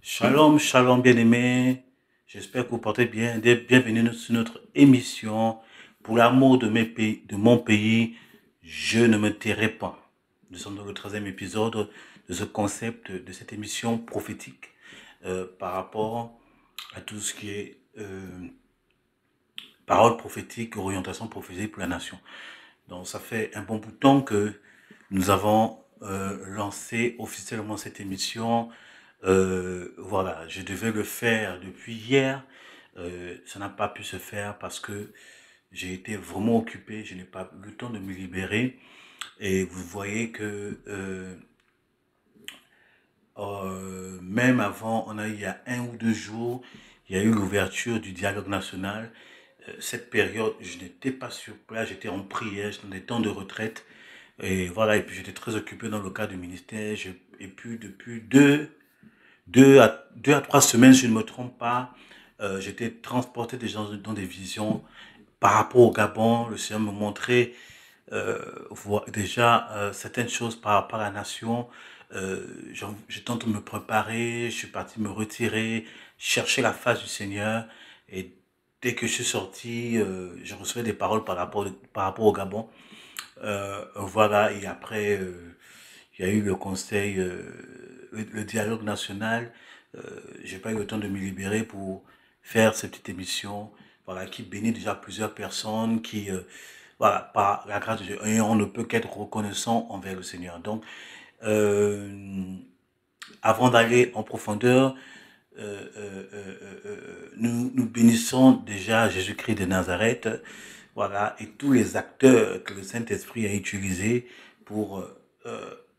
Shalom, shalom bien-aimés. J'espère que vous portez bien. Bienvenue sur notre émission. Pour l'amour de de mon pays, je ne me tairai pas. Nous sommes dans le 13e épisode de ce concept, de cette émission prophétique par rapport à tout ce qui est parole prophétique, orientation prophétique pour la nation. Donc ça fait un bon bout de temps que nous avons lancé officiellement cette émission. Voilà, je devais le faire depuis hier. Ça n'a pas pu se faire parce que j'ai été vraiment occupé. Je n'ai pas eu le temps de me libérer. Et vous voyez que même avant, il y a 1 ou 2 jours, il y a eu l'ouverture du dialogue national. Cette période, je n'étais pas sur place, j'étais en prière, j'étais dans des temps de retraite. Et voilà, et puis j'étais très occupé dans le cadre du ministère. Et puis depuis 2 à 3 semaines, si je ne me trompe pas, j'étais transporté déjà dans des visions par rapport au Gabon. Le Seigneur me montrait déjà certaines choses par rapport à la nation. J'étais en train de me préparer, je suis parti me retirer, chercher la face du Seigneur. Et dès que je suis sorti, je recevais des paroles par rapport au Gabon. Voilà, et après, il y a eu le conseil, le dialogue national. Euh, j'ai pas eu le temps de me libérer pour faire cette petite émission, voilà, qui bénit déjà plusieurs personnes, voilà, par la grâce de Dieu. Et on ne peut qu'être reconnaissant envers le Seigneur. Donc, euh, avant d'aller en profondeur, nous bénissons déjà Jésus-Christ de Nazareth, voilà, et tous les acteurs que le Saint-Esprit a utilisés pour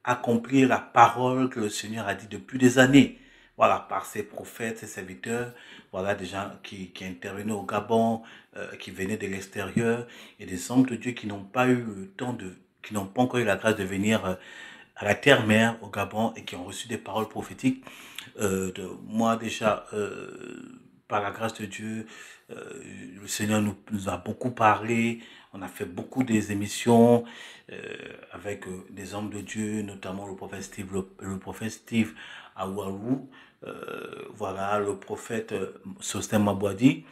accomplir la parole que le Seigneur a dit depuis des années, voilà, par ses prophètes, ses serviteurs, voilà, des gens qui intervenaient au Gabon, qui venaient de l'extérieur, et des hommes de Dieu qui n'ont pas eu le temps qui n'ont pas encore eu la grâce de venir à la terre-mère au Gabon et qui ont reçu des paroles prophétiques. Moi déjà, par la grâce de Dieu, euh, le Seigneur nous a beaucoup parlé. On a fait beaucoup des émissions avec des hommes de Dieu, notamment le prophète Steve Aouarou, voilà, le prophète Sostem Mabouadi,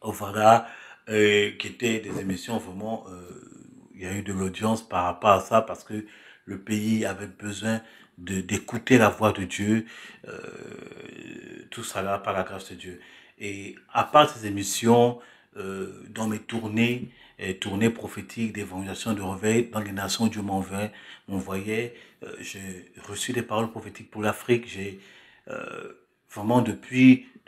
voilà, qui étaient des émissions vraiment, il y a eu de l'audience par rapport à ça parce que le pays avait besoin d'écouter la voix de Dieu, euh, tout ça là par la grâce de Dieu. Et à part ces émissions, dans mes tournées, tournées prophétiques d'évangélisation de réveil dans les nations où Dieu m'envoyait, j'ai reçu des paroles prophétiques pour l'Afrique. J'ai vraiment de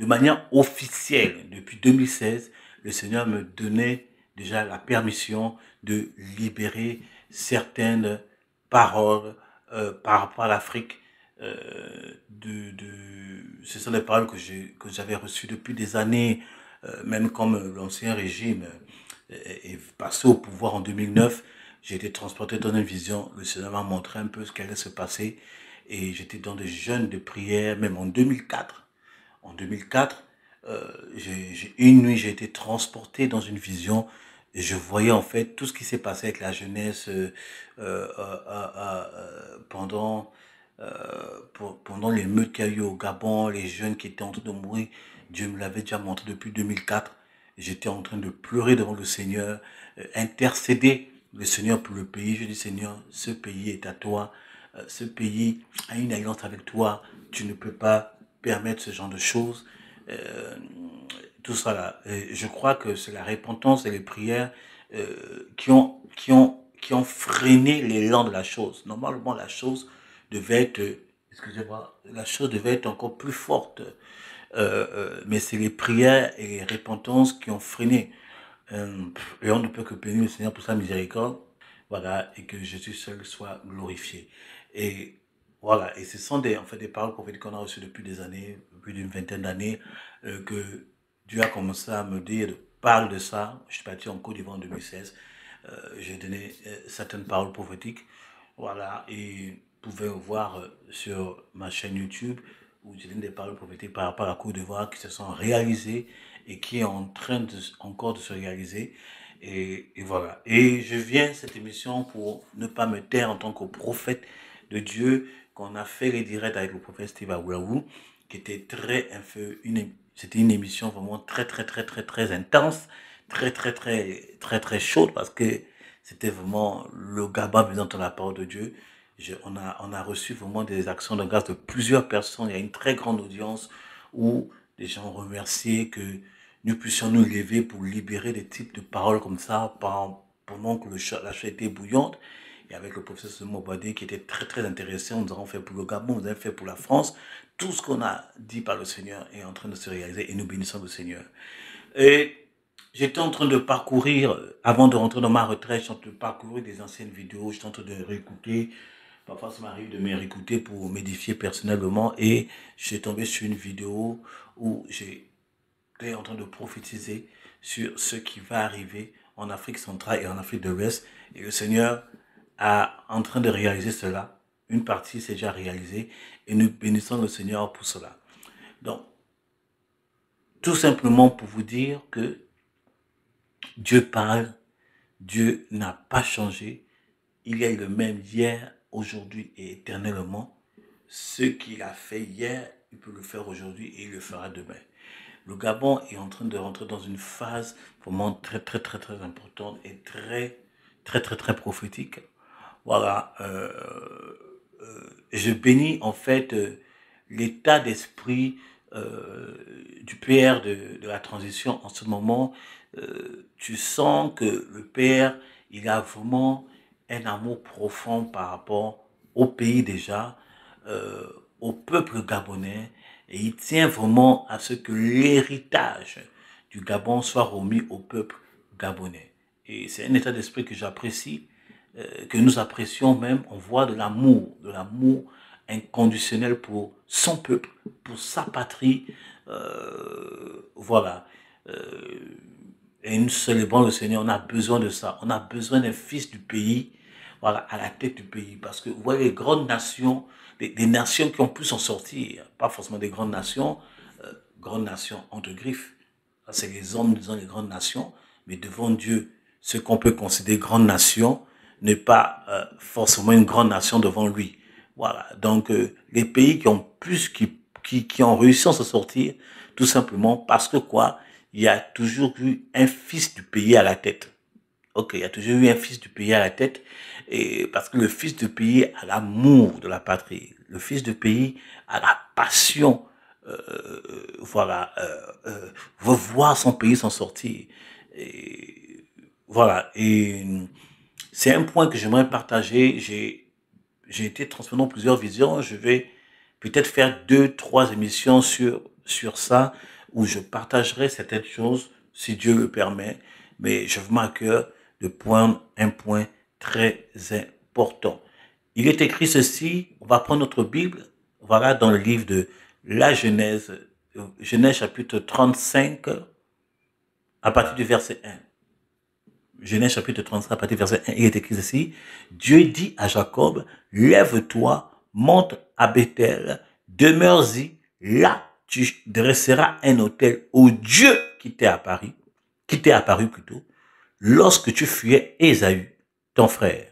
manière officielle, depuis 2016, le Seigneur me donnait déjà la permission de libérer certaines paroles par rapport à l'Afrique. Euh, Ce sont des paroles que j'avais reçues depuis des années, même comme l'ancien régime est passé au pouvoir en 2009. J'ai été transporté dans une vision. Le Seigneur m'a montré un peu ce qui allait se passer. Et j'étais dans des jeûnes de prière, même en 2004. En 2004, une nuit, j'ai été transporté dans une vision et je voyais en fait tout ce qui s'est passé avec la jeunesse pendant, pendant les meutes qu'il y a eu au Gabon, les jeunes qui étaient en train de mourir. Dieu me l'avait déjà montré depuis 2004. J'étais en train de pleurer devant le Seigneur, intercéder le Seigneur pour le pays. Je dis, Seigneur, ce pays est à toi. Ce pays a une alliance avec toi. Tu ne peux pas permettre ce genre de choses. Euh, Tout ça là. Et je crois que c'est la repentance et les prières qui ont freiné l'élan de la chose. Normalement, la chose devait être, excusez-moi, la chose devait être encore plus forte. Mais c'est les prières et les repentances qui ont freiné. Et on ne peut que bénir le Seigneur pour sa miséricorde. Voilà, et que Jésus seul soit glorifié. Et voilà, et ce sont en fait, des paroles prophétiques qu'on a reçues depuis des années, plus d'une vingtaine d'années, que Dieu a commencé à me dire, parle de ça. Je suis parti en Côte d'Ivoire en 2016. J'ai donné certaines paroles prophétiques. Voilà, et vous pouvez voir sur ma chaîne YouTube où j'ai donné des paroles prophétiques par rapport à la Côte d'Ivoire qui se sont réalisées et qui est en train encore de se réaliser. Et voilà. Et je viens à cette émission pour ne pas me taire en tant que prophète de Dieu, qu'on a fait les directs avec le prophète Steve Aouaou, qui était c'était une émission vraiment très intense, très chaude, parce que c'était vraiment le Gabon besoin de la parole de Dieu. On a reçu vraiment des actions de grâce de plusieurs personnes. Il y a une très grande audience où les gens ont remercié que nous puissions nous lever pour libérer des types de paroles comme ça pendant que la chose était bouillante. Et avec le professeur Mobadé qui était très intéressé, nous avons fait pour le Gabon, nous avons fait pour la France. Tout ce qu'on a dit par le Seigneur est en train de se réaliser et nous bénissons le Seigneur. Et j'étais en train de parcourir, avant de rentrer dans ma retraite, j'étais en train de parcourir des anciennes vidéos, j'étais en train de réécouter. Parfois, ça m'arrive de me réécouter pour m'édifier personnellement et je suis tombé sur une vidéo où j'étais en train de prophétiser sur ce qui va arriver en Afrique centrale et en Afrique de l'Ouest. Et le Seigneur est en train de réaliser cela. Une partie s'est déjà réalisée et nous bénissons le Seigneur pour cela. Donc, tout simplement pour vous dire que Dieu parle, Dieu n'a pas changé. Il est le même hier, aujourd'hui et éternellement. Ce qu'il a fait hier, il peut le faire aujourd'hui et il le fera demain. Le Gabon est en train de rentrer dans une phase vraiment très importante et très prophétique. Voilà. Je bénis en fait l'état d'esprit du PR de la transition en ce moment. Tu sens que le PR, il a vraiment un amour profond par rapport au pays déjà, au peuple gabonais, et il tient vraiment à ce que l'héritage du Gabon soit remis au peuple gabonais. Et c'est un état d'esprit que j'apprécie, que nous apprécions même. On voit de l'amour inconditionnel pour son peuple, pour sa patrie. Voilà. Et nous célébrons le Seigneur, on a besoin de ça. On a besoin d'un fils du pays, voilà, à la tête du pays. Parce que vous voyez, les grandes nations, des nations qui ont pu s'en sortir, pas forcément des grandes nations entre griffes. Ça, c'est les hommes, disons, les grandes nations. Mais devant Dieu, ce qu'on peut considérer grande nation n'est pas forcément une grande nation devant lui. Voilà. Donc, les pays qui ont qui ont réussi à se sortir, tout simplement parce que quoi? Il y a toujours eu un fils du pays à la tête. Ok, il y a toujours eu un fils du pays à la tête, et parce que le fils du pays a l'amour de la patrie, le fils du pays a la passion, voilà, veut voir son pays s'en sortir. Et, voilà, et c'est un point que j'aimerais partager. J'ai été transformé dans plusieurs visions. Je vais peut-être faire 2, 3 émissions sur ça, où je partagerai certaines choses, si Dieu le permet. Mais je veux à cœur de prendre un point très important. Il est écrit ceci, on va prendre notre Bible, voilà, dans le livre de la Genèse, Genèse chapitre 35, à partir du verset 1. Genèse chapitre 35, à partir du verset 1, il est écrit ceci. Dieu dit à Jacob, lève-toi, monte à Bethel, demeure-y, là tu dresseras un autel au Dieu qui t'est apparu plutôt, lorsque tu fuyais Ésaü, ton frère.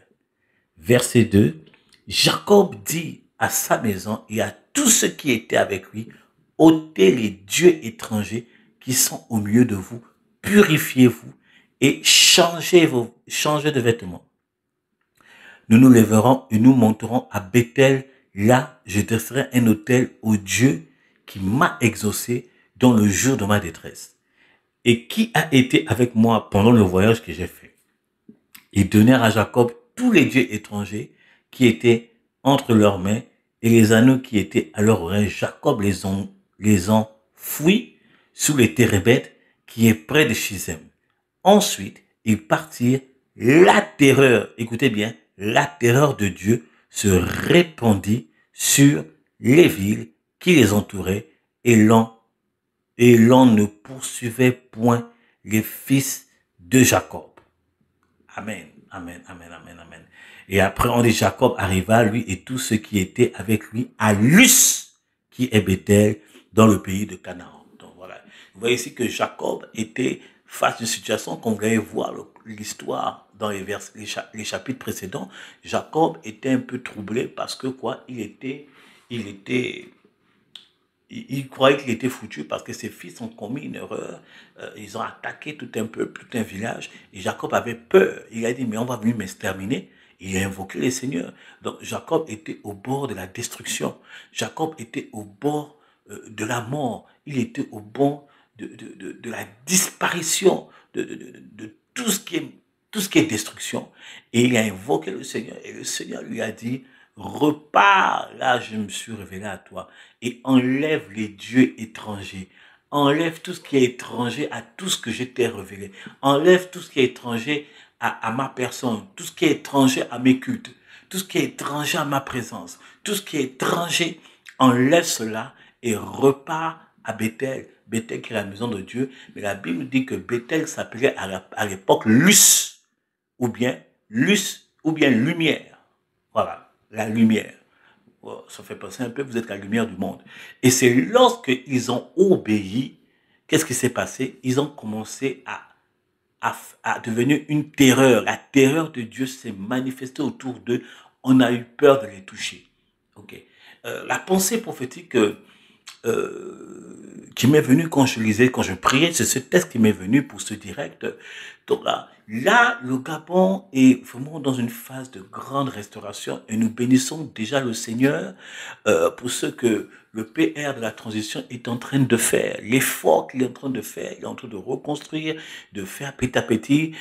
Verset 2, Jacob dit à sa maison et à tous ceux qui étaient avec lui, ôtez les dieux étrangers qui sont au milieu de vous, purifiez-vous et changez de vêtements. Nous nous lèverons et nous monterons à Bethel. Là, je dresserai un autel au Dieu qui m'a exaucé dans le jour de ma détresse et qui a été avec moi pendant le voyage que j'ai fait. Ils donnèrent à Jacob tous les dieux étrangers qui étaient entre leurs mains et les anneaux qui étaient à leurs oreilles. Jacob les enfouit sous les térébètes qui est près de Shizem. Ensuite, ils partirent. La terreur, écoutez bien, la terreur de Dieu se répandit sur les villes qui les entouraient et l'on ne poursuivait point les fils de Jacob. Amen, amen, amen, amen, amen. Et après, on dit Jacob arriva, lui et tous ceux qui étaient avec lui, à Luz, qui est Bethel, dans le pays de Canaan. Donc voilà. Vous voyez ici que Jacob était face à une situation qu'on voulait voir l'histoire dans les chapitres précédents. Jacob était un peu troublé parce que quoi, il était il croyait qu'il était foutu parce que ses fils ont commis une erreur. Ils ont attaqué tout un peuple, tout un village. Et Jacob avait peur. Il a dit, mais on va venir m'exterminer. Il a invoqué les seigneurs. Donc Jacob était au bord de la destruction. Jacob était au bord de la mort. Il était au bord de la disparition de tout ce qui est destruction. Et il a invoqué le Seigneur. Et le Seigneur lui a dit, repars, là je me suis révélé à toi. Et enlève les dieux étrangers. Enlève tout ce qui est étranger à tout ce que je t'ai révélé. Enlève tout ce qui est étranger à ma personne. Tout ce qui est étranger à mes cultes. Tout ce qui est étranger à ma présence. Tout ce qui est étranger, enlève cela et repars à Bethel. Bethel qui est la maison de Dieu. Mais la Bible dit que Bethel s'appelait à l'époque Luz. Ou bien lumière. Voilà, la lumière. Oh, ça fait penser un peu, vous êtes la lumière du monde. Et c'est lorsqu'ils ont obéi, qu'est-ce qui s'est passé? Ils ont commencé à devenir une terreur. La terreur de Dieu s'est manifestée autour d'eux. On a eu peur de les toucher. Ok. La pensée prophétique qui m'est venu quand je lisais, quand je priais, c'est ce texte qui m'est venu pour ce direct. Donc là, le Gabon est vraiment dans une phase de grande restauration et nous bénissons déjà le Seigneur pour ce que le PR de la transition est en train de faire, l'effort qu'il est en train de faire, il est en train de reconstruire, de faire petit à petit.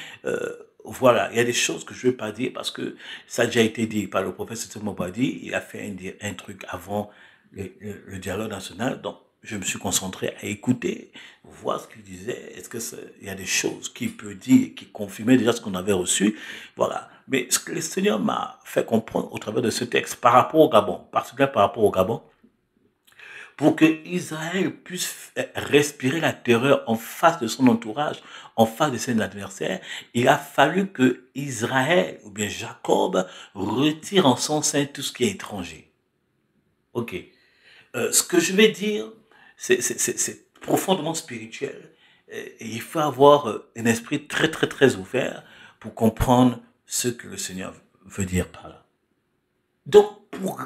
Voilà, il y a des choses que je ne vais pas dire parce que ça a déjà été dit par le prophète Mobadi. Il a fait un truc avant le dialogue national. Donc, je me suis concentré à écouter, voir ce qu'il disait. Est-ce qu'il y a des choses qu'il peut dire, qui confirmaient déjà ce qu'on avait reçu? Voilà. Mais ce que le Seigneur m'a fait comprendre au travers de ce texte par rapport au Gabon, particulièrement par rapport au Gabon, pour que Israël puisse respirer la terreur en face de son entourage, en face de ses adversaires, il a fallu que Israël, ou bien Jacob, retire en son sein tout ce qui est étranger. Ok. Ce que je vais dire, c'est profondément spirituel. Et il faut avoir un esprit très, très, très ouvert pour comprendre ce que le Seigneur veut dire par là. Donc, pour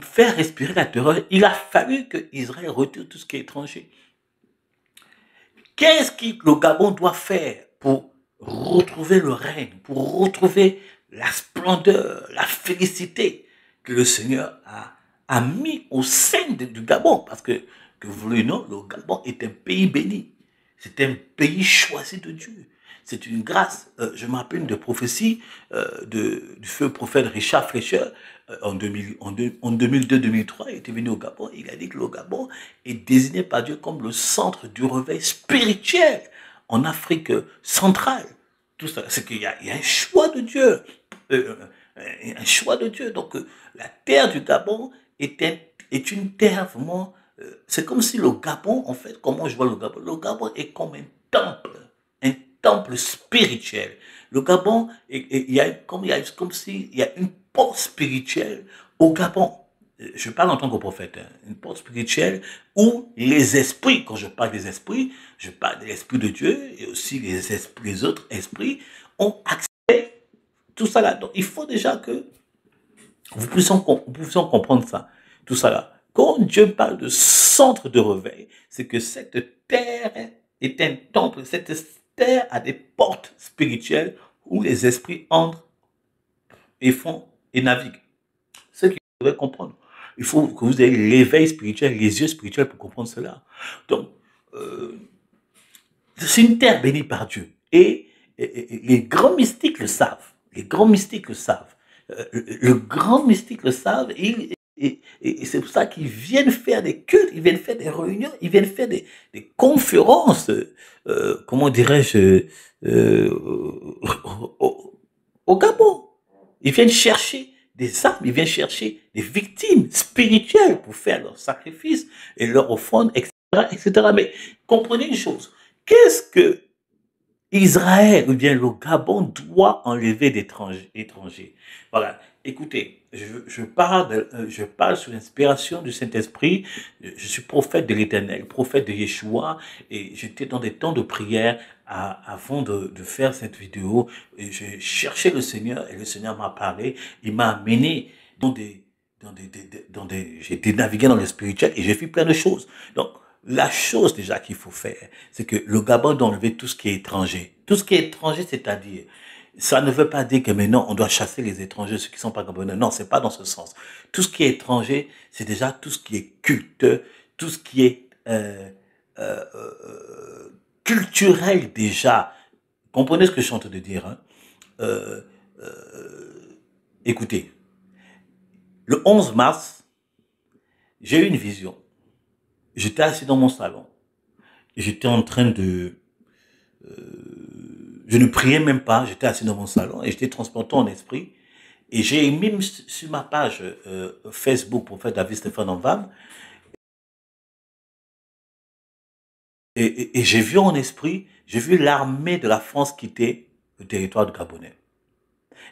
faire respirer la terreur, il a fallu que Israël retire tout ce qui est étranger. Qu'est-ce que le Gabon doit faire pour retrouver le règne, pour retrouver la splendeur, la félicité que le Seigneur a mis au sein du Gabon? Parce que vous voulez non, le Gabon est un pays béni. C'est un pays choisi de Dieu. C'est une grâce. Je me rappelle de prophétie du feu prophète Richard Fleischer en 2002-2003. Il était venu au Gabon. Il a dit que le Gabon est désigné par Dieu comme le centre du réveil spirituel en Afrique centrale. Tout ça, c'est qu'il y a un choix de Dieu. Un choix de Dieu. Donc, la terre du Gabon est une terre vraiment... c'est comme si le Gabon, en fait, comment je vois le Gabon est comme un temple spirituel. Le Gabon, il y a comme s'il y a une porte spirituelle au Gabon. Je parle en tant que prophète, hein, une porte spirituelle où les esprits, quand je parle des esprits, je parle de l'esprit de Dieu et aussi les autres esprits ont accès à tout ça là. Donc, il faut déjà que vous puissiez comprendre ça, tout ça là. Quand Dieu parle de centre de réveil, c'est que cette terre est un temple, cette terre a des portes spirituelles où les esprits entrent et font et naviguent. Ce qu'il faudrait comprendre. Il faut que vous ayez l'éveil spirituel, les yeux spirituels pour comprendre cela. Donc, c'est une terre bénie par Dieu. Et les grands mystiques le savent. Les grands mystiques le savent. Le grand mystique le savent. Et c'est pour ça qu'ils viennent faire des cultes, ils viennent faire des réunions, ils viennent faire des conférences, comment dirais-je, au Gabon. Ils viennent chercher des âmes, ils viennent chercher des victimes spirituelles pour faire leurs sacrifices et leurs offrandes, etc., etc. Mais comprenez une chose, qu'est-ce que Israël ou bien le Gabon doit enlever d'étrangers? Voilà. Écoutez, je parle sous l'inspiration du Saint-Esprit. Je suis prophète de l'Éternel, prophète de Yeshua, et j'étais dans des temps de prière avant de faire cette vidéo. Et j'ai cherché le Seigneur et le Seigneur m'a parlé. Il m'a amené dans j'ai été navigué dans le spirituel et j'ai vu plein de choses. Donc, la chose déjà qu'il faut faire, c'est que le Gabon doit enlever tout ce qui est étranger. Tout ce qui est étranger, c'est-à-dire, ça ne veut pas dire que maintenant on doit chasser les étrangers, ceux qui sont pas gabonais. Non, c'est pas dans ce sens. Tout ce qui est étranger, c'est déjà tout ce qui est culte, tout ce qui est culturel déjà. Comprenez ce que je suis en train de dire, hein? Euh, Écoutez, le 11 mars, j'ai eu une vision. J'étais assis dans mon salon. J'étais en train de... je ne priais même pas. J'étais assis dans mon salon et j'étais transporté en esprit. Et j'ai mis sur ma page Facebook, prophète David Stéphane Envam, et j'ai vu en esprit, j'ai vu l'armée de la France quitter le territoire du Gabonais.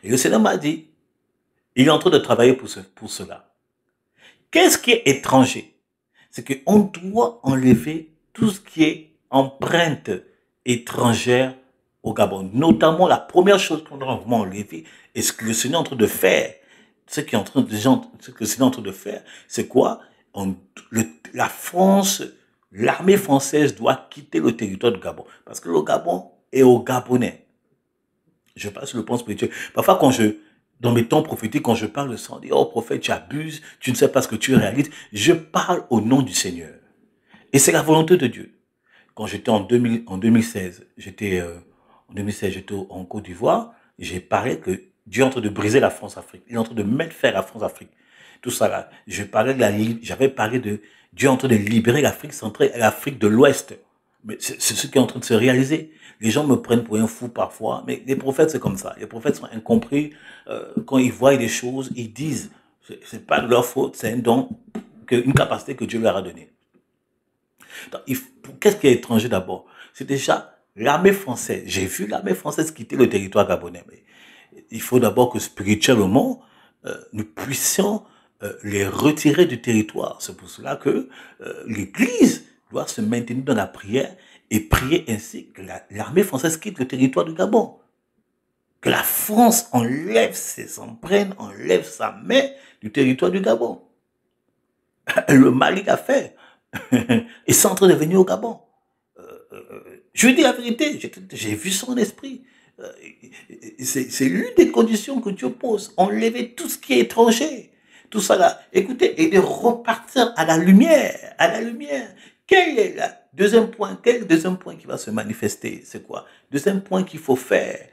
Et le Seigneur m'a dit, il est en train de travailler pour cela. Qu'est-ce qui est étranger? C'est qu'on doit enlever tout ce qui est empreinte étrangère au Gabon. Notamment, la première chose qu'on doit vraiment enlever, et ce que le Seigneur est en train de faire, ce que le Seigneur est en train de faire, c'est quoi? La France, l'armée française doit quitter le territoire du Gabon. Parce que le Gabon est aux Gabonais. Je parle sur le plan spirituel. Parfois, dans mes temps prophétiques, quand je parle de ça, on dit, oh prophète, tu abuses, tu ne sais pas ce que tu réalises. Je parle au nom du Seigneur. Et c'est la volonté de Dieu. Quand j'étais en 2016, en 2016, j'étais en Côte d'Ivoire, j'ai parlé que Dieu est en train de briser la France-Afrique. Il est en train de mettre fin à la France-Afrique. Tout ça là. J'avais parlé de Dieu est en train de libérer l'Afrique centrale et l'Afrique de l'Ouest. Mais c'est ce qui est en train de se réaliser. Les gens me prennent pour un fou parfois, mais les prophètes, c'est comme ça. Les prophètes sont incompris. Quand ils voient des choses, ils disent, c'est pas de leur faute, c'est un don, une capacité que Dieu leur a donnée. Qu'est-ce qui est étranger d'abord? C'est déjà l'armée française. J'ai vu l'armée française quitter le territoire gabonais. Mais il faut d'abord que spirituellement, nous puissions les retirer du territoire. C'est pour cela que l'Église doit se maintenir dans la prière et prier ainsi que l'armée française quitte le territoire du Gabon. Que la France enlève ses empreintes, enlève sa main du territoire du Gabon. Le Mali l'a fait. Et c'est en train de venir au Gabon. Je lui dis la vérité, j'ai vu son esprit. C'est l'une des conditions que Dieu pose. Enlever tout ce qui est étranger. Tout ça là. Écoutez, et de repartir à la lumière. À la lumière. Quel est le deuxième point? Quel est le deuxième point qui va se manifester? C'est quoi? Deuxième point qu'il faut faire.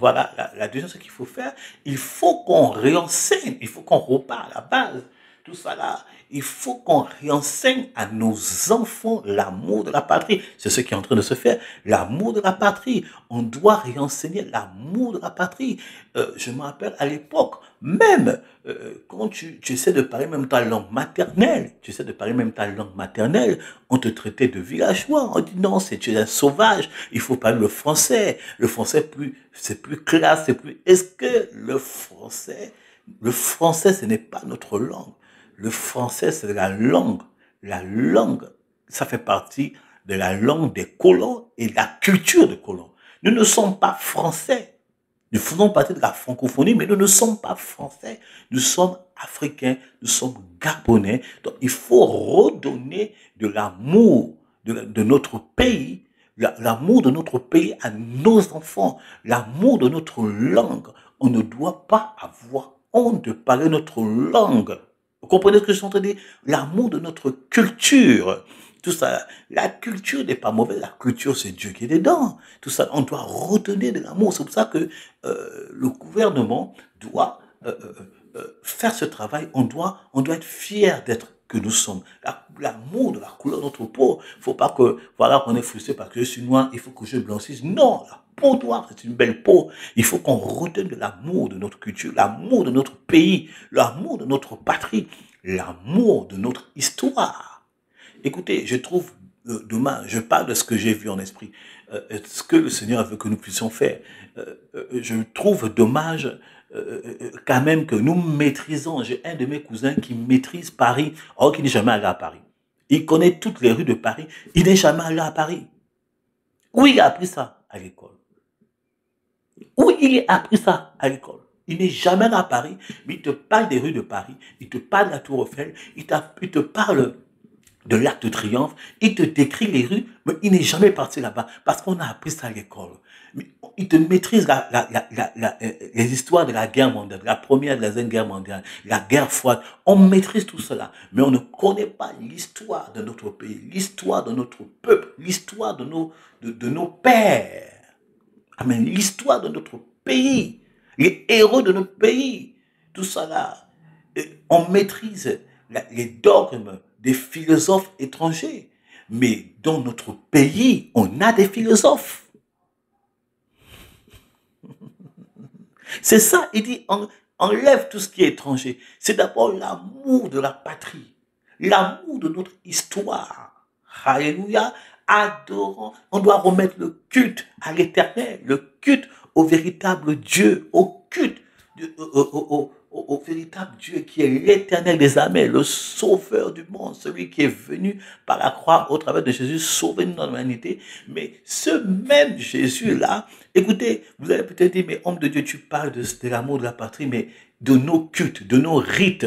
Voilà, la deuxième chose qu'il faut faire. Il faut qu'on réenseigne. Il faut qu'on repart à la base. Tout ça là, il faut qu'on réenseigne à nos enfants l'amour de la patrie. C'est ce qui est en train de se faire. L'amour de la patrie. On doit réenseigner l'amour de la patrie. Je me rappelle à l'époque, même quand tu essaies de parler même ta langue maternelle, on te traitait de villageois. On dit non, tu es un sauvage. Il faut parler le français. Le français, c'est plus classe, c'est plus... Est-ce que le français, ce n'est pas notre langue. Le français, c'est la langue. La langue, ça fait partie de la langue des colons et de la culture des colons. Nous ne sommes pas français. Nous faisons partie de la francophonie, mais nous ne sommes pas français. Nous sommes africains, nous sommes gabonais. Donc, il faut redonner de l'amour de notre pays, l'amour de notre pays à nos enfants, l'amour de notre langue. On ne doit pas avoir honte de parler notre langue. Vous comprenez ce que je suis en train de dire? L'amour de notre culture. Tout ça, la culture n'est pas mauvaise, la culture c'est Dieu qui est dedans. Tout ça, on doit redonner de l'amour. C'est pour ça que le gouvernement doit faire ce travail. On doit être fier d'être que nous sommes. L'amour de la couleur de notre peau. Il ne faut pas que, voilà, qu'on est frustré parce que je suis noir, il faut que je blanchisse. Non, la peau noire, c'est une belle peau. Il faut qu'on redonne de l'amour de notre culture, l'amour de notre pays, l'amour de notre patrie, l'amour de notre histoire. Écoutez, je trouve dommage, je parle de ce que j'ai vu en esprit, ce que le Seigneur veut que nous puissions faire. Je trouve dommage quand même que nous maîtrisons. J'ai un de mes cousins qui maîtrise Paris, or qui n'est jamais allé à Paris. Il connaît toutes les rues de Paris, il n'est jamais allé à Paris. Où il a appris ça? À l'école. Où il a appris ça? À l'école. Il n'est jamais là à Paris, mais il te parle des rues de Paris, il te parle de la Tour Eiffel, il te parle de l'Arc de Triomphe, il te décrit les rues, mais il n'est jamais parti là-bas parce qu'on a appris ça à l'école. Mais il te maîtrise les histoires de la guerre mondiale, la première et la deuxième guerre mondiale, la guerre froide. On maîtrise tout cela, mais on ne connaît pas l'histoire de notre pays, l'histoire de notre peuple, l'histoire de nos pères. Amen. L'histoire de notre pays, les héros de notre pays, tout ça là. On maîtrise les dogmes des philosophes étrangers. Mais dans notre pays, on a des philosophes. C'est ça, il dit, enlève tout ce qui est étranger. C'est d'abord l'amour de la patrie, l'amour de notre histoire. Alléluia, adorant. On doit remettre le culte à l'éternel, le culte au véritable Dieu, au culte, au véritable Dieu qui est l'éternel des armées, le sauveur du monde, celui qui est venu par la croix au travers de Jésus sauver notre humanité. Mais ce même Jésus-là, écoutez, vous allez peut-être dire, mais homme de Dieu, tu parles de l'amour de la patrie, mais de nos cultes, de nos rites.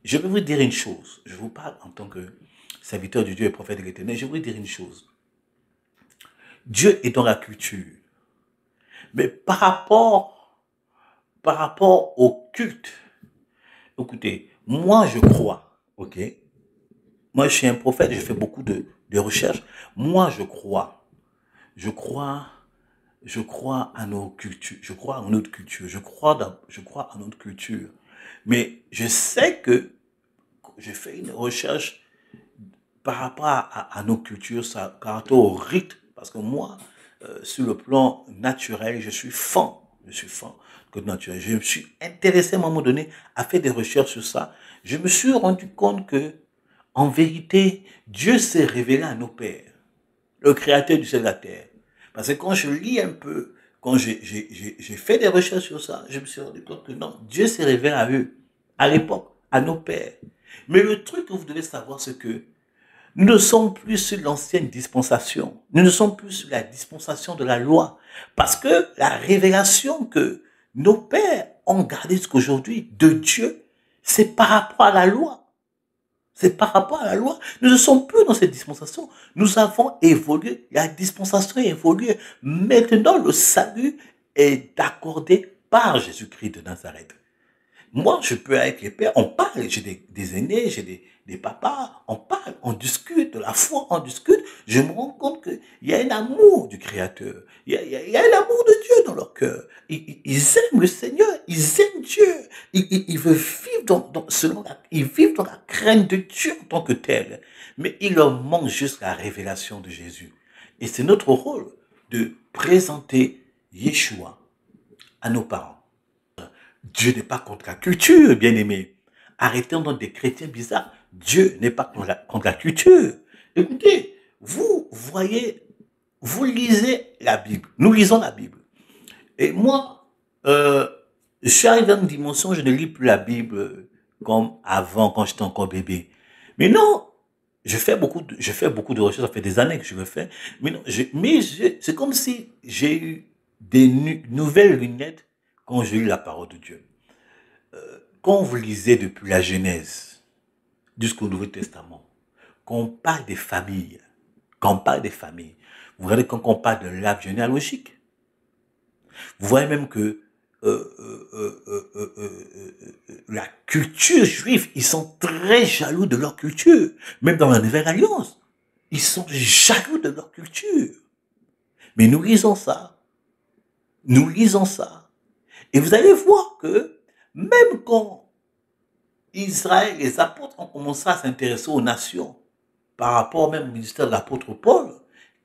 Je vais vous dire une chose, je vous parle en tant que serviteur de Dieu et prophète de l'éternel, je vais vous dire une chose. Dieu est dans la culture. Mais par rapport au culte, écoutez, moi je crois, ok? Moi je suis un prophète, je fais beaucoup de recherches. Moi je crois à nos cultures, je crois à notre culture, je crois à notre culture. Mais je sais que j'ai fait une recherche par rapport à nos cultures, par rapport aux rites, parce que moi, sur le plan naturel, je suis fan que naturel. Je me suis intéressé à un moment donné à faire des recherches sur ça. Je me suis rendu compte que, en vérité, Dieu s'est révélé à nos pères, le créateur du ciel et de la terre. Parce que quand je lis un peu, quand j'ai fait des recherches sur ça, je me suis rendu compte que non, Dieu s'est révélé à eux, à l'époque, à nos pères. Mais le truc que vous devez savoir, c'est que nous ne sommes plus sur l'ancienne dispensation. Nous ne sommes plus sur la dispensation de la loi. Parce que la révélation que nos pères ont gardée jusqu'aujourd'hui de Dieu, c'est par rapport à la loi. C'est par rapport à la loi. Nous ne sommes plus dans cette dispensation. Nous avons évolué. La dispensation a évolué. Maintenant, le salut est accordé par Jésus-Christ de Nazareth. Moi, je peux avec les pères, on parle, j'ai des aînés, j'ai des papas, on parle, on discute de la foi, on discute. Je me rends compte qu'il y a un amour du Créateur, il y a un amour de Dieu dans leur cœur. Ils aiment le Seigneur, ils aiment Dieu. Ils veulent vivre ils vivent dans la crainte de Dieu en tant que tel. Mais il leur manque juste la révélation de Jésus. Et c'est notre rôle de présenter Yeshua à nos parents. Dieu n'est pas contre la culture, bien-aimé. Arrêtez d'entendre des chrétiens bizarres. Dieu n'est pas contre la culture. Écoutez, vous voyez, vous lisez la Bible. Nous lisons la Bible. Et moi, je suis arrivé à une dimension où je ne lis plus la Bible comme avant, quand j'étais encore bébé. Mais non, je fais beaucoup de recherches, ça fait des années que je le fais. Mais non, c'est comme si j'ai eu des nouvelles lunettes quand je lis la parole de Dieu. Quand vous lisez depuis la Genèse jusqu'au Nouveau Testament, quand on parle des familles, vous regardez quand on parle de l'arbre généalogique, vous voyez même que la culture juive, ils sont très jaloux de leur culture. Même dans la Nouvelle Alliance, ils sont jaloux de leur culture. Mais nous lisons ça. Et vous allez voir que même quand Israël, les apôtres ont commencé à s'intéresser aux nations par rapport même au ministère de l'apôtre Paul,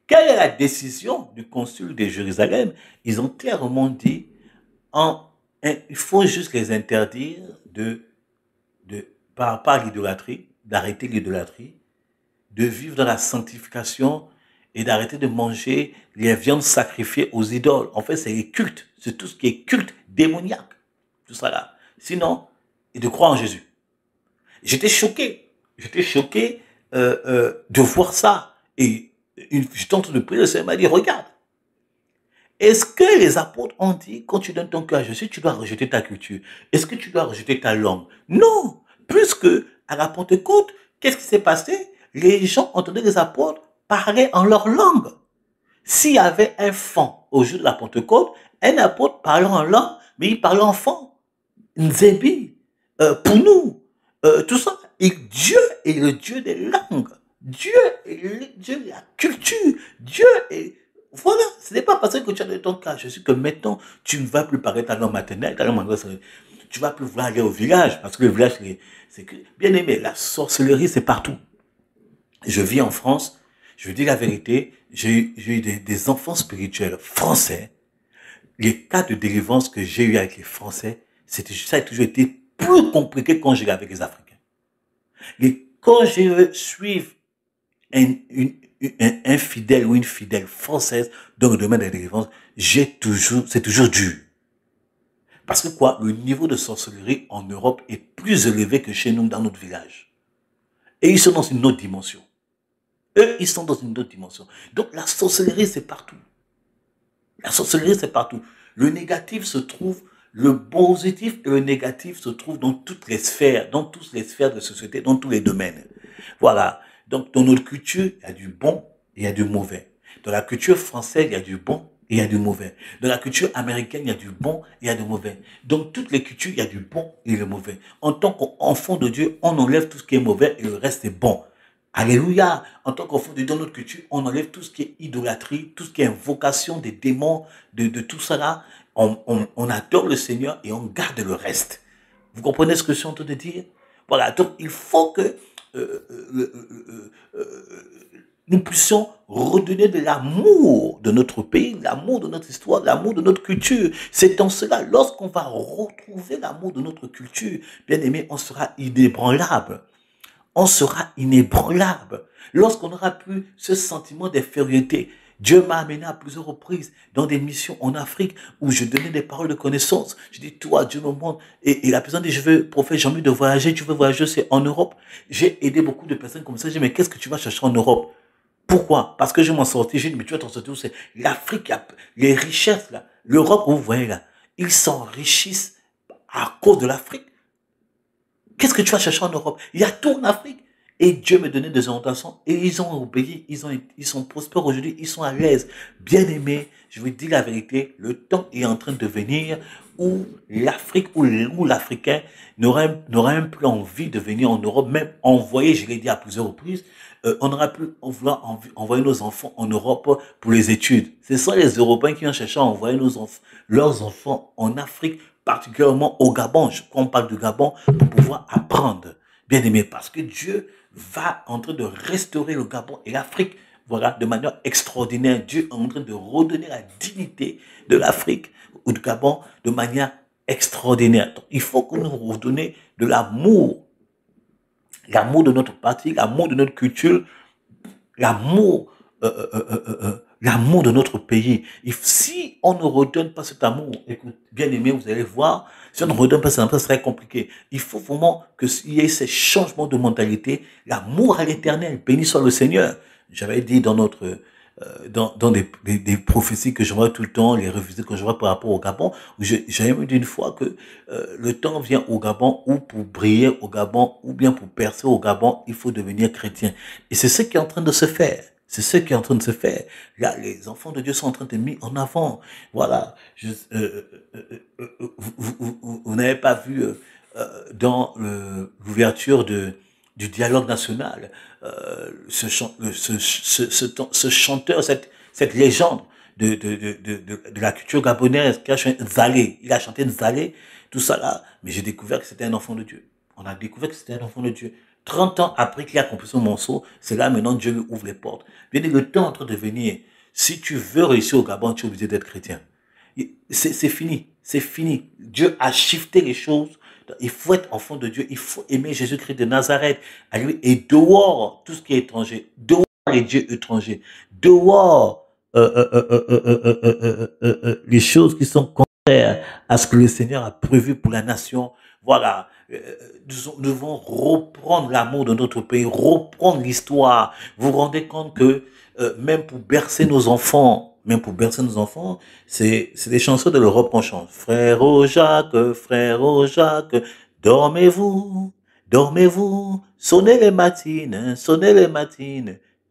quelle est la décision du consul de Jérusalem? Ils ont clairement dit, il faut juste les interdire par rapport à l'idolâtrie, d'arrêter l'idolâtrie, de vivre dans la sanctification et d'arrêter de manger les viandes sacrifiées aux idoles. En fait, c'est les cultes, c'est tout ce qui est culte démoniaque, tout ça là. Sinon, et de croire en Jésus. J'étais choqué de voir ça. Et j'étais en train de prier, le Seigneur m'a dit, regarde. Est-ce que les apôtres ont dit, quand tu donnes ton cœur à Jésus, tu dois rejeter ta culture? Est-ce que tu dois rejeter ta langue? Non. Puisque à la Pentecôte, qu'est-ce qui s'est passé? Les gens entendaient les apôtres parler en leur langue. S'il y avait un fond au jour de la Pentecôte, un apôtre parlait en langue, mais il parlait en fond. Nzebi, Pounou, tout ça. Et Dieu est le Dieu des langues. Dieu est le Dieu de la culture. Dieu est... Voilà, ce n'est pas parce que tu as de ton cas, je suis que maintenant, tu ne vas plus parler ta langue maternelle, ta langue maternelle, tu vas plus vouloir aller au village, parce que le village, c'est que, bien aimé, la sorcellerie, c'est partout. Je vis en France, je vous dis la vérité, j'ai eu des enfants spirituels français. Les cas de délivrance que j'ai eu avec les Français, ça a toujours été plus compliqué quand j'ai avec les Africains. Et quand je suis un fidèle ou une fidèle française dans le domaine de la délivrance, c'est toujours dur. Parce que quoi, le niveau de sorcellerie en Europe est plus élevé que chez nous dans notre village. Et ils sont dans une autre dimension. Eux, ils sont dans une autre dimension. Donc la sorcellerie, c'est partout. La sorcellerie, c'est partout. Le négatif se trouve, le positif et le négatif se trouvent dans toutes les sphères de société, dans tous les domaines. Voilà. Donc, dans notre culture, il y a du bon et il y a du mauvais. Dans la culture française, il y a du bon et il y a du mauvais. Dans la culture américaine, il y a du bon et il y a du mauvais. Dans toutes les cultures, il y a du bon et le mauvais. En tant qu'enfant de Dieu, on enlève tout ce qui est mauvais et le reste est bon. Alléluia. En tant qu'enfant de Dieu, dans notre culture, on enlève tout ce qui est idolâtrie, tout ce qui est invocation des démons, de tout ça là. On adore le Seigneur et on garde le reste. Vous comprenez ce que je suis en train de dire? Voilà. Donc, il faut que nous puissions redonner de l'amour de notre pays, l'amour de notre histoire, l'amour de notre culture. C'est dans cela, lorsqu'on va retrouver l'amour de notre culture, bien aimé, on sera inébranlable. On sera inébranlable. Lorsqu'on n'aura plus ce sentiment d'infériorité. Dieu m'a amené à plusieurs reprises dans des missions en Afrique où je donnais des paroles de connaissance. Je dis, toi, Dieu me montre. Et la personne dit, je veux, prophète, j'ai envie de voyager. Tu veux voyager, c'est en Europe. J'ai aidé beaucoup de personnes comme ça. Je dis, mais qu'est-ce que tu vas chercher en Europe? Pourquoi? Parce que je m'en sortis. J'ai dit, mais tu vas t'en sortir où? C'est l'Afrique, les richesses, là. L'Europe, vous voyez, là. Ils s'enrichissent à cause de l'Afrique. Qu'est-ce que tu vas chercher en Europe? Il y a tout en Afrique. Et Dieu me donnait des orientations et ils ont obéi, ils sont prospères aujourd'hui, ils sont à l'aise. Bien aimés, je vous dis la vérité, le temps est en train de venir où l'Afrique, où l'Africain n'aura même plus envie de venir en Europe, même envoyer, je l'ai dit à plusieurs reprises, on n'aura plus envoyer nos enfants en Europe pour les études. Ce sont les Européens qui ont cherché à envoyer leurs enfants en Afrique, particulièrement au Gabon. Je crois qu'on parle du Gabon pour pouvoir apprendre. Bien aimé, parce que Dieu va en train de restaurer le Gabon et l'Afrique, voilà, de manière extraordinaire. Dieu est en train de redonner la dignité de l'Afrique ou du Gabon de manière extraordinaire. Donc, il faut que nous redonnions de l'amour, l'amour de notre parti, l'amour de notre culture, l'amour, l'amour de notre pays. Et si on ne redonne pas cet amour, écoute, bien aimé, vous allez voir, si on ne redonne pas cet amour, ça serait compliqué. Il faut vraiment qu'il y ait ces changements de mentalité, l'amour à l'éternel, béni soit le Seigneur. J'avais dit dans dans des prophéties que je vois tout le temps, les revues que je vois par rapport au Gabon, où j'avais dit une fois que le temps vient au Gabon où pour briller au Gabon, ou bien pour percer au Gabon, il faut devenir chrétien. Et c'est ce qui est en train de se faire. C'est ce qui est en train de se faire. Là, les enfants de Dieu sont en train d'être mis en avant. Voilà. Vous n'avez pas vu dans l'ouverture du dialogue national ce chanteur, cette légende de la culture gabonaise qui a chanté Nzalé. Il a chanté Nzalé, tout ça là. Mais j'ai découvert que c'était un enfant de Dieu. On a découvert que c'était un enfant de Dieu. 30 ans après qu'il a compris son morceau, c'est là maintenant Dieu lui ouvre les portes. Bien dit, le temps est en train de venir. Si tu veux réussir au Gabon, tu es obligé d'être chrétien. C'est fini. C'est fini. Dieu a shifté les choses. Il faut être enfant de Dieu. Il faut aimer Jésus-Christ de Nazareth. Et dehors, tout ce qui est étranger. Dehors les dieux étrangers. Dehors les choses qui sont contraires à ce que le Seigneur a prévu pour la nation. Voilà. Nous devons reprendre l'amour de notre pays, reprendre l'histoire. Vous vous rendez compte que même pour bercer nos enfants, même pour bercer nos enfants, c'est des chansons de l'Europe qu'on chante. Frère Jacques, dormez-vous, dormez-vous, sonnez les matines,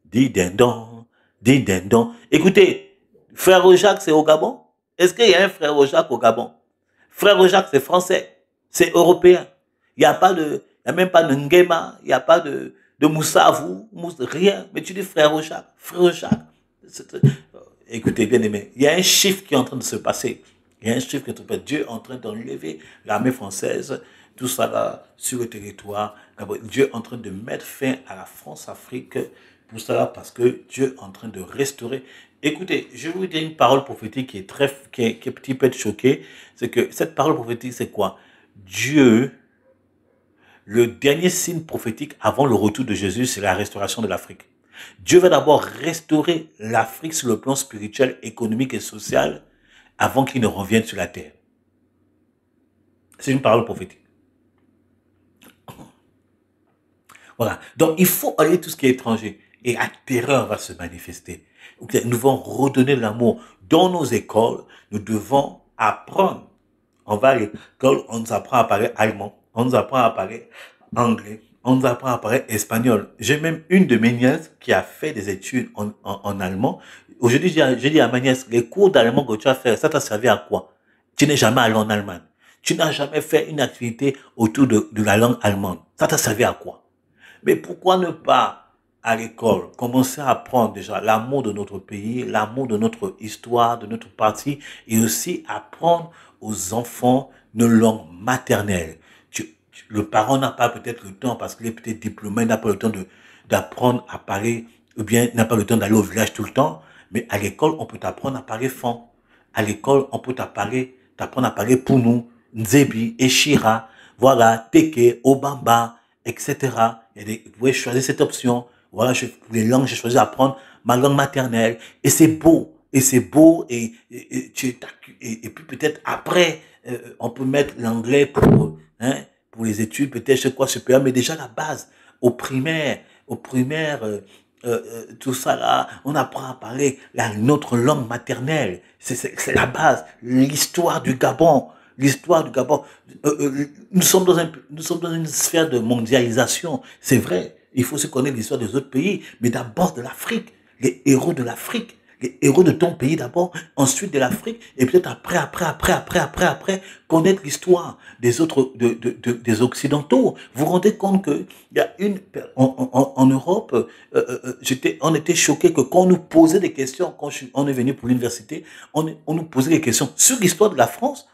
dindon, dindon. Écoutez, frère Jacques, c'est au Gabon? Est-ce qu'il y a un frère Jacques au Gabon? Frère Jacques, c'est français, c'est européen. Il n'y a pas de, il y a même pas de Ngema, il n'y a pas de Moussavou, rien. Mais tu dis frère Jacques, frère Jacques. Écoutez, bien aimé, il y a un chiffre qui est en train de se passer. Il y a un chiffre qui est en train de Dieu est en train d'enlever l'armée française, tout ça là, sur le territoire. Dieu est en train de mettre fin à la France-Afrique pour cela parce que Dieu est en train de restaurer. Écoutez, je vais vous dire une parole prophétique qui est très, qui est petit peu choquée. C'est que cette parole prophétique, c'est quoi? Dieu, le dernier signe prophétique avant le retour de Jésus, c'est la restauration de l'Afrique. Dieu va d'abord restaurer l'Afrique sur le plan spirituel, économique et social avant qu'il ne revienne sur la terre. C'est une parole prophétique. Voilà. Donc, il faut aller tout ce qui est étranger. Et la terreur va se manifester. Nous devons redonner l'amour. Dans nos écoles, nous devons apprendre. On va à l'école, on nous apprend à parler allemand, on nous apprend à parler anglais, on nous apprend à parler espagnol. J'ai même une de mes nièces qui a fait des études en allemand. Aujourd'hui, j'ai dit à ma nièce, les cours d'allemand que tu as fait, ça t'a servi à quoi? Tu n'es jamais allé en Allemagne. Tu n'as jamais fait une activité autour de la langue allemande. Ça t'a servi à quoi? Mais pourquoi ne pas, à l'école, commencer à apprendre déjà l'amour de notre pays, l'amour de notre histoire, de notre parti, et aussi apprendre aux enfants nos langues maternelles. Le parent n'a pas peut-être le temps, parce qu'il est peut-être diplômé, n'a pas le temps d'apprendre à parler, ou bien n'a pas le temps d'aller au village tout le temps, mais à l'école, on peut t'apprendre à parler fond. À l'école, on peut t'apprendre à parler Pounou, Nzebi, Eshira, voilà, Teke, Obamba, etc. Vous pouvez choisir cette option. Voilà, pour les langues, j'ai choisi d'apprendre ma langue maternelle. Et c'est beau. Et c'est beau. Et puis peut-être après, on peut mettre l'anglais pour les études, peut-être, je sais quoi, supérieur. Mais déjà la base, au primaire, tout ça là, on apprend à parler notre langue maternelle. C'est la base. L'histoire du Gabon. L'histoire du Gabon. Nous sommes dans une sphère de mondialisation. C'est vrai, il faut se connaître l'histoire des autres pays, mais d'abord de l'Afrique. Les héros de l'Afrique. Les héros de ton pays d'abord, ensuite de l'Afrique, et peut-être après, connaître l'histoire des autres, des Occidentaux. Vous vous rendez compte que il y a en Europe, on était choqués que quand on nous posait des questions, quand on est venu pour l'université, on nous posait des questions sur l'histoire de la France.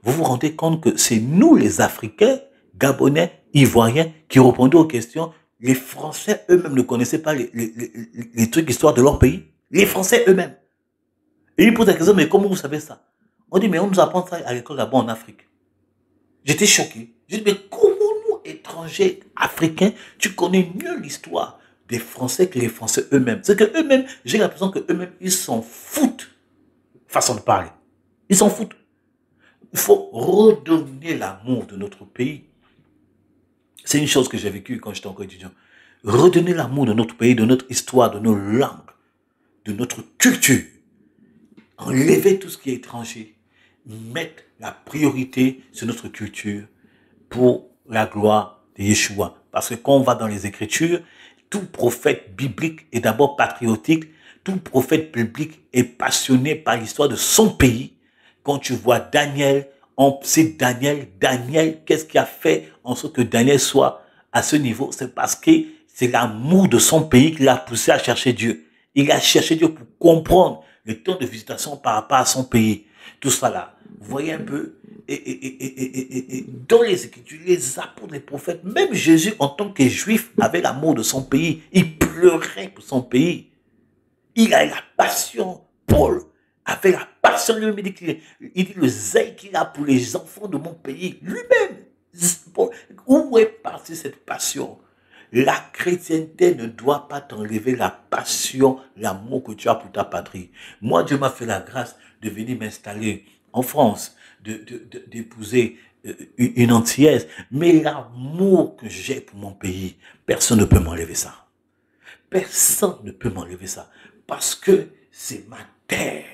Vous vous rendez compte que c'est nous, les Africains, Gabonais, Ivoiriens, qui répondions aux questions. Les Français eux-mêmes ne connaissaient pas les trucs d'histoire de leur pays. Les Français eux-mêmes. Et ils posent la question, mais comment vous savez ça? On dit, mais on nous apprend ça à l'école là-bas en Afrique. J'étais choqué. J'ai dit, mais comment nous, étrangers, africains, tu connais mieux l'histoire des Français que les Français eux-mêmes? C'est que eux-mêmes, j'ai l'impression que eux-mêmes, ils s'en foutent. Façon de parler. Ils s'en foutent. Il faut redonner l'amour de notre pays. C'est une chose que j'ai vécue quand j'étais encore étudiant. Redonner l'amour de notre pays, de notre histoire, de nos langues, de notre culture. Enlever tout ce qui est étranger. Mettre la priorité sur notre culture pour la gloire de Yeshua. Parce que quand on va dans les Écritures, tout prophète biblique est d'abord patriotique. Tout prophète biblique est passionné par l'histoire de son pays. Quand tu vois Daniel, on sait Daniel, qu'est-ce qui a fait en sorte que Daniel soit à ce niveau? C'est parce que c'est l'amour de son pays qui l'a poussé à chercher Dieu. Il a cherché Dieu pour comprendre le temps de visitation par rapport à son pays. Tout ça là. Vous voyez un peu? Et dans les Écritures, les apôtres, les prophètes, même Jésus en tant que juif avait l'amour de son pays. Il pleurait pour son pays. Il a la passion. Paul avait la passion lui-même. Il dit le zèle qu'il a pour les enfants de mon pays. Lui-même. Où est partie cette passion? La chrétienté ne doit pas t'enlever la passion, l'amour que tu as pour ta patrie. Moi, Dieu m'a fait la grâce de venir m'installer en France, d'épouser une Antillaise. Mais l'amour que j'ai pour mon pays, personne ne peut m'enlever ça. Personne ne peut m'enlever ça. Parce que c'est ma terre.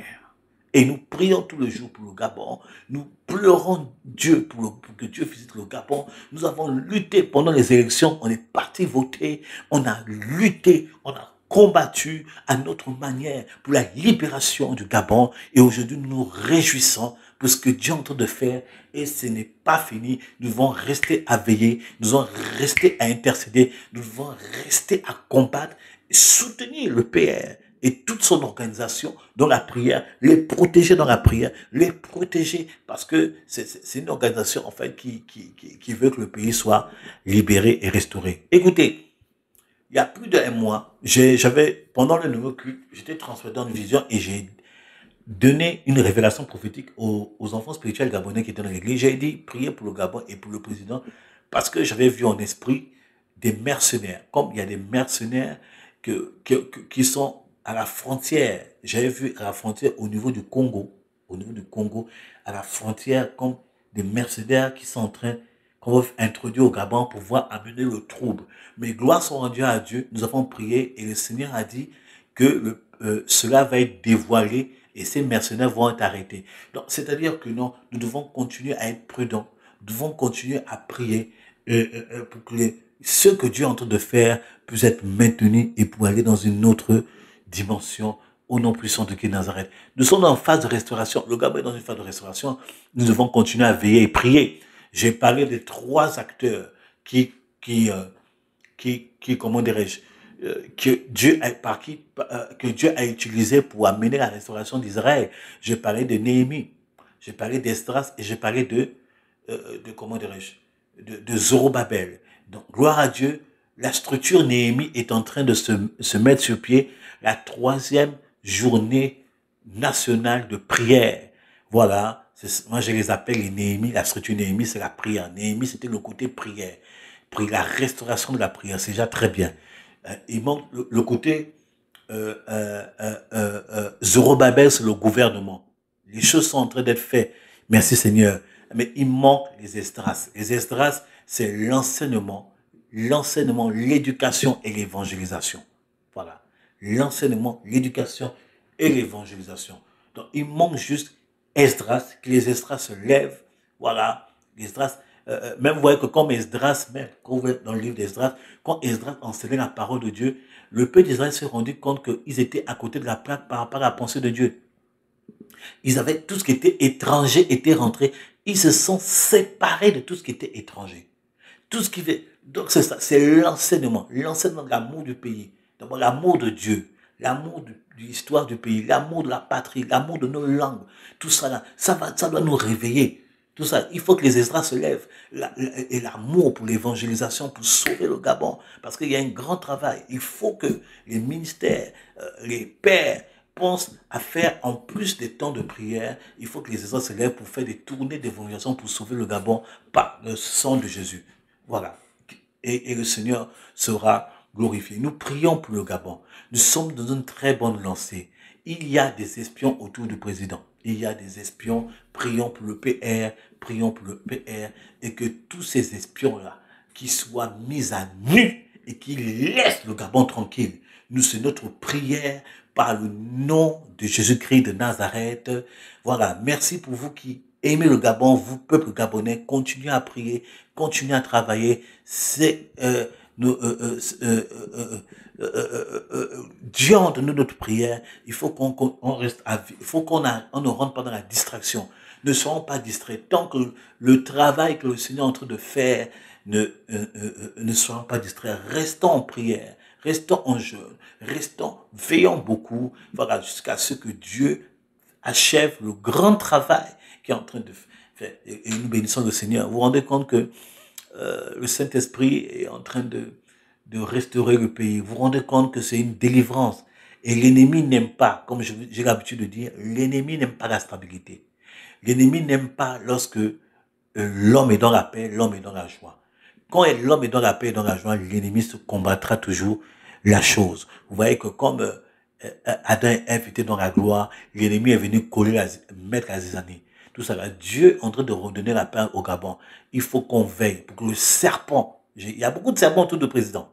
Et nous prions tous les jours pour le Gabon. Nous pleurons Dieu pour que Dieu visite le Gabon. Nous avons lutté pendant les élections. On est parti voter. On a lutté. On a combattu à notre manière pour la libération du Gabon. Et aujourd'hui, nous nous réjouissons pour ce que Dieu est en train de faire. Et ce n'est pas fini. Nous devons rester à veiller. Nous devons rester à intercéder. Nous devons rester à combattre et soutenir le PR et toute son organisation dans la prière, les protéger dans la prière, les protéger parce que c'est une organisation en fait qui veut que le pays soit libéré et restauré. Écoutez, il y a plus d'un mois, pendant le nouveau culte, j'étais transféré dans une vision et j'ai donné une révélation prophétique aux enfants spirituels gabonais qui étaient dans l'église. J'ai dit, priez pour le Gabon et pour le président parce que j'avais vu en esprit des mercenaires. Comme il y a des mercenaires qui sont à la frontière, j'avais vu à la frontière au niveau du Congo, à la frontière, comme des mercenaires qui sont en train, qu'on va introduire au Gabon pour pouvoir amener le trouble. Mais gloire soit rendue à Dieu, nous avons prié et le Seigneur a dit que cela va être dévoilé et ces mercenaires vont être arrêtés. Donc, c'est-à-dire que non, nous devons continuer à être prudents, nous devons continuer à prier pour que ce que Dieu est en train de faire puisse être maintenu et pour aller dans une autre dimension au nom puissant de Christ de Nazareth. Nous sommes en phase de restauration. Le Gabon est dans une phase de restauration. Nous devons continuer à veiller et prier. J'ai parlé des 3 acteurs comment dirais-je, que Dieu a utilisé pour amener la restauration d'Israël. J'ai parlé de Néhémie, j'ai parlé d'Esdras et j'ai parlé comment dirais-je, de Zorobabel. Donc, gloire à Dieu, la structure Néhémie est en train de se mettre sur pied. La 3e journée nationale de prière. Voilà, moi je les appelle les Néhémie. La structure Néhémie, c'est la prière. Néhémie, c'était le côté prière. La restauration de la prière, c'est déjà très bien. Il manque le côté Zorobabel, c'est le gouvernement. Les choses sont en train d'être faites. Merci Seigneur. Mais il manque les Esdras. Les Esdras, c'est l'enseignement, l'éducation et l'évangélisation. Voilà. L'enseignement, l'éducation et l'évangélisation. Donc, il manque juste Esdras, que les Esdras se lèvent. Voilà. Esdras, même vous voyez que comme Esdras, même quand vous êtes dans le livre d'Esdras, quand Esdras enseignait la parole de Dieu, le peuple d'Israël s'est rendu compte qu'ils étaient à côté de la plaque par rapport à la pensée de Dieu. Ils avaient tout ce qui était étranger était rentré. Ils se sont séparés de tout ce qui était étranger. Tout ce qui fait. Donc c'est ça, c'est l'enseignement de l'amour du pays, d'abord l'amour de Dieu, l'amour de l'histoire du pays, l'amour de la patrie, l'amour de nos langues. Tout ça là, ça doit nous réveiller. Tout ça, il faut que les Esdras se lèvent. Et l'amour pour l'évangélisation, pour sauver le Gabon. Parce qu'il y a un grand travail. Il faut que les ministères, les pères, pensent à faire en plus des temps de prière. Il faut que les Esdras se lèvent pour faire des tournées d'évangélisation pour sauver le Gabon par le sang de Jésus. Voilà. Et le Seigneur sera glorifié. Nous prions pour le Gabon. Nous sommes dans une très bonne lancée. Il y a des espions autour du président. Il y a des espions. Prions pour le PR. Prions pour le PR. Et que tous ces espions-là, qui soient mis à nu et qui laissent le Gabon tranquille. Nous, c'est notre prière par le nom de Jésus-Christ de Nazareth. Voilà. Merci pour vous qui aimez le Gabon, vous, peuple gabonais. Continuez à prier. Continuez à travailler. C'est Dieu a donné notre prière. Il faut qu'on reste à vie. Il faut qu'on ne rentre pas dans la distraction. Ne soyons pas distraits. Tant que le travail que le Seigneur est en train de faire, ne soyons pas distraits. Restons en prière. Restons en jeûne. Veillons beaucoup. Voilà, jusqu'à ce que Dieu achève le grand travail qu'il est en train de faire. Et nous bénissons le Seigneur. Vous vous rendez compte que le Saint-Esprit est en train de restaurer le pays. Vous vous rendez compte que c'est une délivrance. Et l'ennemi n'aime pas, comme j'ai l'habitude de dire, l'ennemi n'aime pas la stabilité. L'ennemi n'aime pas lorsque l'homme est dans la paix, l'homme est dans la joie. Quand l'homme est dans la paix et dans la joie, l'ennemi se combattra toujours la chose. Vous voyez que comme Adam et Ève étaient dans la gloire, l'ennemi est venu mettre la zizanie. Tout ça là, Dieu est en train de redonner la paix au Gabon. Il faut qu'on veille pour que le serpent, il y a beaucoup de serpents autour du président.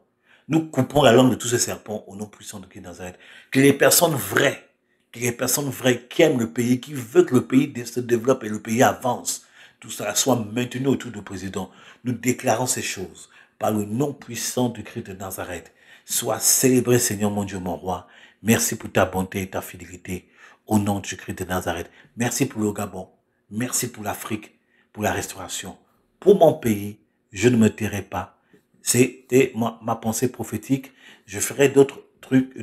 Nous coupons la langue de tous ces serpents au nom puissant de Christ de Nazareth. Que les personnes vraies que les personnes vraies qui aiment le pays, qui veulent que le pays se développe et le pays avance, tout cela soit maintenu autour du président. Nous déclarons ces choses par le nom puissant du Christ de Nazareth. Sois célébré, Seigneur mon Dieu, mon roi. Merci pour ta bonté et ta fidélité au nom du Christ de Nazareth. Merci pour le Gabon. Merci pour l'Afrique, pour la restauration. Pour mon pays, je ne me tairai pas. C'était ma pensée prophétique. Je ferai d'autres trucs,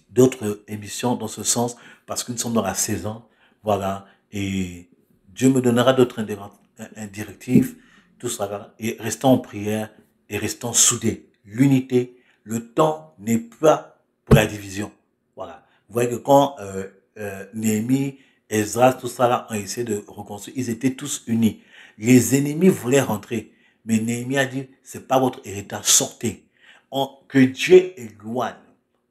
d'autres émissions dans ce sens parce que nous sommes dans la saison. Voilà. Et Dieu me donnera d'autres directives. Tout ça. Et restons en prière et restons soudés. L'unité. Le temps n'est pas pour la division. Voilà. Vous voyez que quand Néhémie, Esdras, tout ça là, ont essayé de reconstruire, ils étaient tous unis. Les ennemis voulaient rentrer. Mais Néhémie a dit, c'est pas votre héritage, sortez. Que Dieu éloigne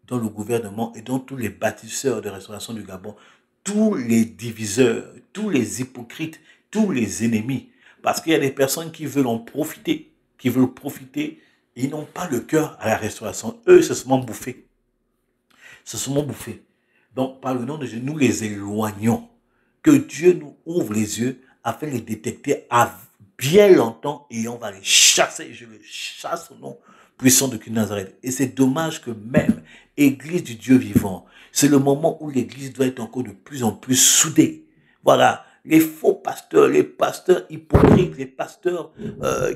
dans le gouvernement et dans tous les bâtisseurs de restauration du Gabon, tous les diviseurs, tous les hypocrites, tous les ennemis. Parce qu'il y a des personnes qui veulent en profiter, et ils n'ont pas le cœur à la restauration. Eux, se sont bouffés. Donc, par le nom de Dieu, nous les éloignons. Que Dieu nous ouvre les yeux afin de les détecter à bien longtemps et on va les chasser. Je les chasse au nom puissant de Christ de Nazareth. Et c'est dommage que même Église du Dieu vivant, c'est le moment où l'Église doit être encore de plus en plus soudée. Voilà. Les faux pasteurs, les pasteurs hypocrites, les pasteurs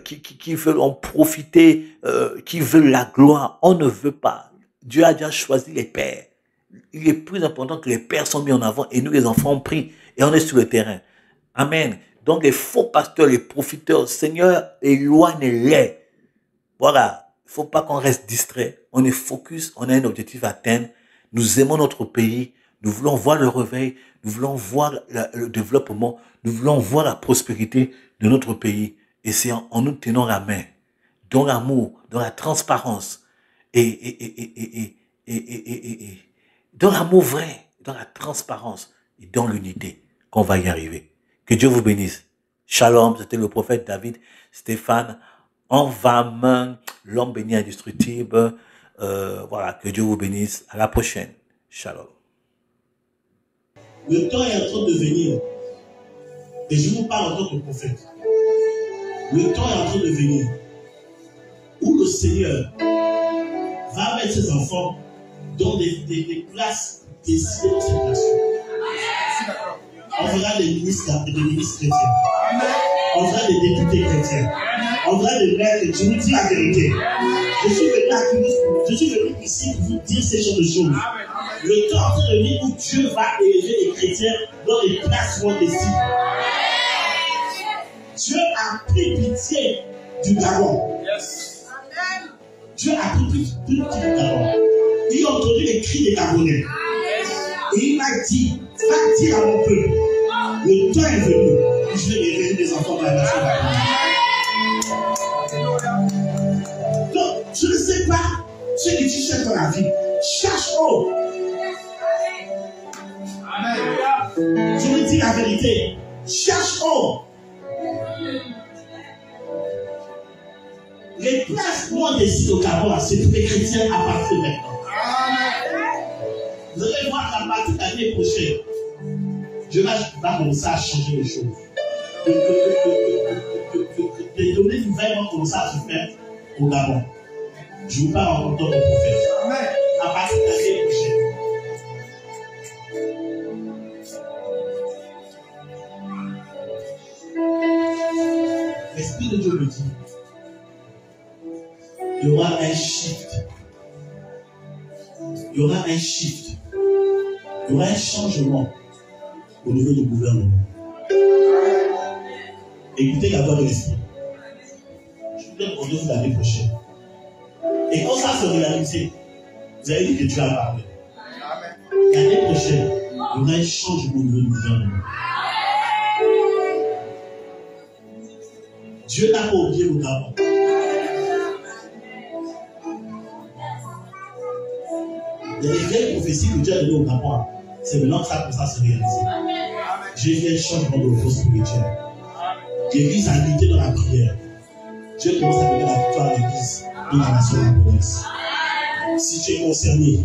qui veulent en profiter, qui veulent la gloire, on ne veut pas. Dieu a déjà choisi les pères. Il est plus important que les pères sont mis en avant et nous les enfants on prie et on est sur le terrain. Amen. Donc les faux pasteurs, les profiteurs, Seigneur, éloigne-les. Voilà. Il ne faut pas qu'on reste distrait. On est focus, on a un objectif à atteindre. Nous aimons notre pays. Nous voulons voir le réveil. Nous voulons voir le développement. Nous voulons voir la prospérité de notre pays. Et c'est en nous tenant la main, dans l'amour, dans la transparence et dans l'amour vrai, dans la transparence et dans l'unité qu'on va y arriver. Que Dieu vous bénisse. Shalom, c'était le prophète David Stéphane. En main, l'homme béni indestructible. Voilà, que Dieu vous bénisse. À la prochaine. Shalom. Le temps est en train de venir. Et je vous parle en tant que prophète. Le temps est en train de venir. Où le Seigneur va mettre ses enfants dans des places décidées dans cette nation. On verra des ministres chrétiens. On verra des députés chrétiens. On verra des maires chrétiens. Je vous dis la vérité. Je suis venu ici pour vous dire ces genres de choses. Le temps est en train de venir où Dieu va élever les chrétiens dans les places où on décide. Dieu a pris pitié du Gabon. Dieu a pris pitié du Gabon. Il a entendu les cris des Gabonais. Et il m'a dit, va dire à mon peuple, le temps est venu où je vais révéler des enfants dans la nation gabonnaise. Donc, je ne sais pas ce que tu cherches dans la vie. Cherche haut. Je vous dis la vérité. Cherche haut. Les places où on décide au Gabon, c'est pour les chrétiens à partir de maintenant. Vous allez voir qu'à partir de l'année prochaine, Dieu va commencer à changer les choses. Les données nouvelles vont commencer à se faire au Gabon. Je vous parle en tant que prophète. À partir de l'année prochaine. L'Esprit de Dieu me dit, il y aura un shift. Il y aura un shift. Il y aura un changement au niveau du gouvernement. Écoutez la voix de l'Esprit. Je vous donne rendez-vous l'année prochaine. Et quand ça se réalise, vous allez dire que Dieu a parlé. L'année prochaine, il y aura un changement au niveau du gouvernement. Dieu n'a pas oublié le Gabon. Il y a des vieilles prophéties que Dieu a données au Gabon. C'est maintenant que ça commence à se réaliser. J'ai vu un changement de vie spirituelle. L'église a lutté dans la prière. Dieu commence à donner la victoire à l'église dans la nation gabonaise. Si tu es concerné,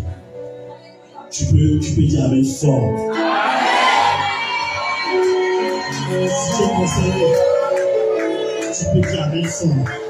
Tu peux dire Amen fort. Si tu es concerné, tu peux dire Amen fort.